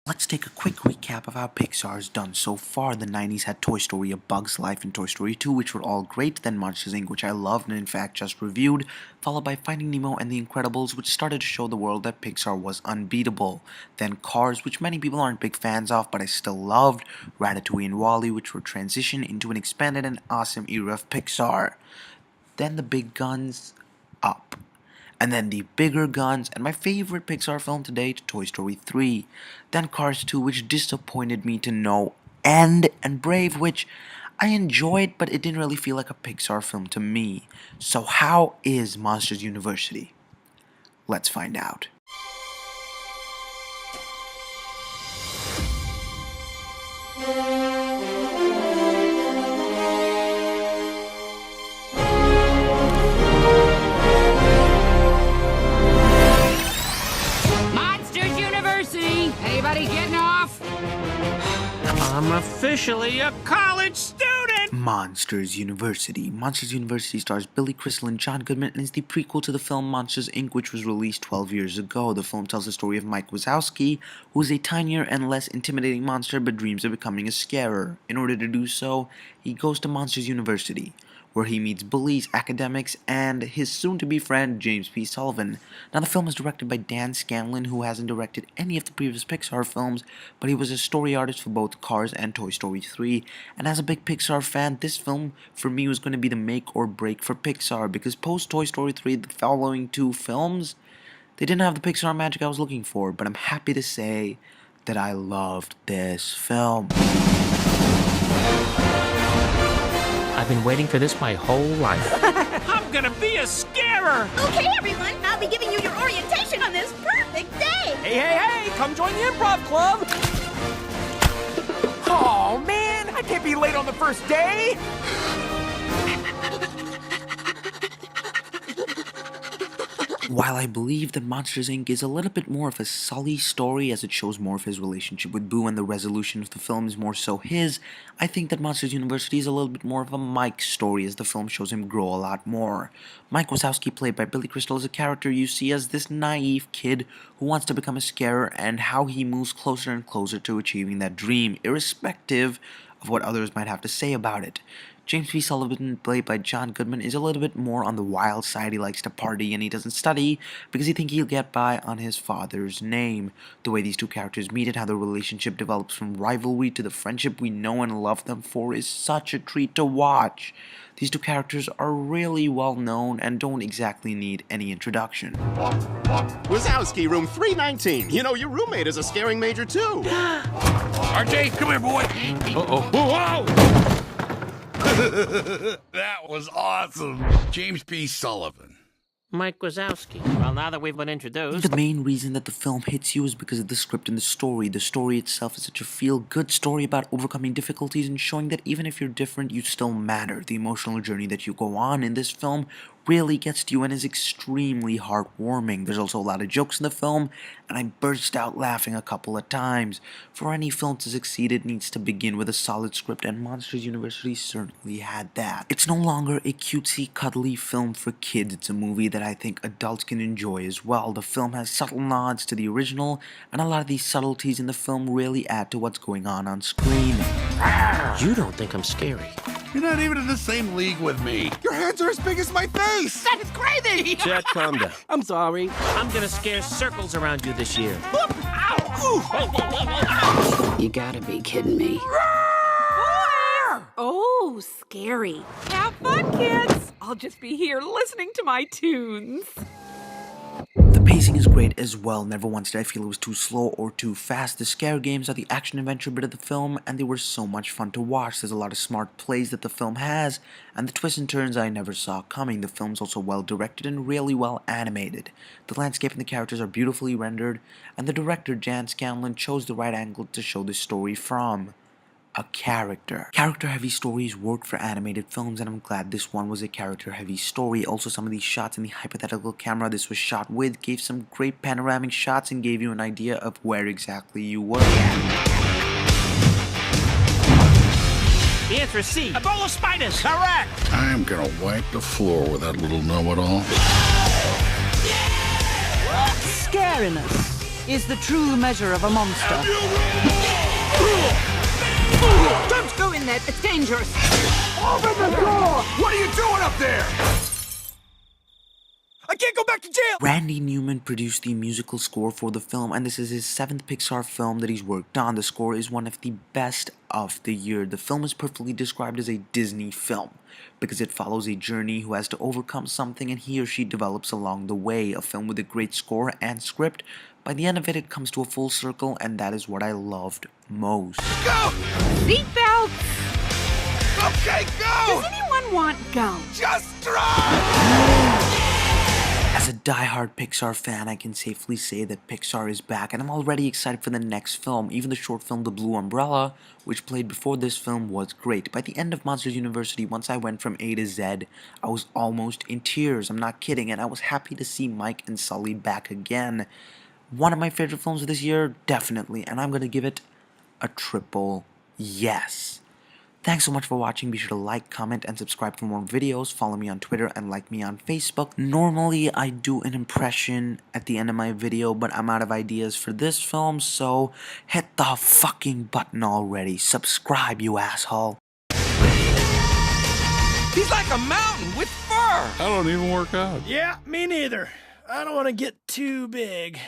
Let's take a quick recap of how Pixar has done so far. The 90s had Toy Story, A Bug's Life, and Toy Story 2, which were all great. Then Monsters Inc., which I loved and in fact just reviewed, followed by Finding Nemo and The Incredibles, which started to show the world that Pixar was unbeatable. Then Cars, which many people aren't big fans of, but I still loved. Ratatouille and WALL-E, which were transition into an expanded and awesome era of Pixar. Then the big guns, Up. And then the bigger guns, and my favorite Pixar film to date, Toy Story 3. Then Cars 2, which disappointed me to no end, and Brave, which I enjoyed, but it didn't really feel like a Pixar film to me. So how is Monsters University? Let's find out. Anybody getting off? I'm officially a college student! Monsters University. Monsters University stars Billy Crystal and John Goodman and is the prequel to the film Monsters Inc., which was released 12 years ago. The film tells the story of Mike Wazowski, who is a tinier and less intimidating monster but dreams of becoming a scarer. In order to do so, he goes to Monsters University, where he meets bullies, academics, and his soon-to-be friend, James P. Sullivan. Now, the film is directed by Dan Scanlon, who hasn't directed any of the previous Pixar films, but he was a story artist for both Cars and Toy Story 3. And as a big Pixar fan, this film, for me, was going to be the make or break for Pixar, because post-Toy Story 3, the following two films, they didn't have the Pixar magic I was looking for, but I'm happy to say that I loved this film. I've been waiting for this my whole life. I'm gonna be a scarer! Okay, everyone, I'll be giving you your orientation on this perfect day. Hey, come join the improv club. Oh, man, I can't be late on the first day. While I believe that Monsters Inc. is a little bit more of a Sulley story as it shows more of his relationship with Boo and the resolution of the film is more so his, I think that Monsters University is a little bit more of a Mike story as the film shows him grow a lot more. Mike Wazowski, played by Billy Crystal, is a character you see as this naive kid who wants to become a scarer and how he moves closer and closer to achieving that dream, irrespective of what others might have to say about it. James P. Sullivan, played by John Goodman, is a little bit more on the wild side. He likes to party and he doesn't study because he thinks he'll get by on his father's name. The way these two characters meet and how their relationship develops from rivalry to the friendship we know and love them for is such a treat to watch. These two characters are really well known and don't exactly need any introduction. Wazowski, room 319. You know, your roommate is a scaring major too. RJ, come here, boy. Uh-oh. Whoa! That was awesome. James P. Sullivan. Mike Wazowski. Well, now that we've been introduced... The main reason that the film hits you is because of the script and the story. The story itself is such a feel-good story about overcoming difficulties and showing that even if you're different, you still matter. The emotional journey that you go on in this film really gets to you and is extremely heartwarming. There's also a lot of jokes in the film, and I burst out laughing a couple of times. For any film to succeed, it needs to begin with a solid script, and Monsters University certainly had that. It's no longer a cutesy, cuddly film for kids. It's a movie that I think adults can enjoy as well. The film has subtle nods to the original, and a lot of these subtleties in the film really add to what's going on screen. You don't think I'm scary. You're not even in the same league with me. Your hands are as big as my face. That is crazy! Chet, calm down. I'm sorry. I'm gonna scare circles around you this year. You gotta be kidding me. Oh, scary. Have fun, kids! I'll just be here listening to my tunes. The pacing is great as well. Never once did I feel it was too slow or too fast. The scare games are the action-adventure bit of the film, and they were so much fun to watch. There's a lot of smart plays that the film has, and the twists and turns I never saw coming. The film's also well directed and really well animated. The landscape and the characters are beautifully rendered, and the director, Jan Scanlon, chose the right angle to show this story from. A character. Character-heavy stories work for animated films, and I'm glad this one was a character-heavy story. Also, some of these shots in the hypothetical camera this was shot with gave some great panoramic shots and gave you an idea of where exactly you were. The answer is C. A bowl of spiders. Correct. I'm gonna wipe the floor with that little know-it-all. Scaring us. is the true measure of a monster. Don't go in there. It's dangerous. Open the door! What are you doing up there? I can't go back to jail! Randy Newman produced the musical score for the film, and this is his 7th Pixar film that he's worked on. The score is one of the best of the year. The film is perfectly described as a Disney film, because it follows a journey who has to overcome something and he or she develops along the way. A film with a great score and script. By the end of it, it comes to a full circle, and that is what I loved most. Go! Seatbelts! Okay, go! Does anyone want gum? Just drive! As a die-hard Pixar fan, I can safely say that Pixar is back, and I'm already excited for the next film. Even the short film The Blue Umbrella, which played before this film, was great. By the end of Monsters University, once I went from A to Z, I was almost in tears. I'm not kidding, and I was happy to see Mike and Sulley back again. One of my favorite films of this year, definitely, and I'm going to give it a triple yes. Thanks so much for watching. Be sure to like, comment, and subscribe for more videos. Follow me on Twitter and like me on Facebook. Normally, I do an impression at the end of my video, but I'm out of ideas for this film, so hit the fucking button already. Subscribe, you asshole. He's like a mountain with fur! I don't even work out. Yeah, me neither. I don't want to get too big.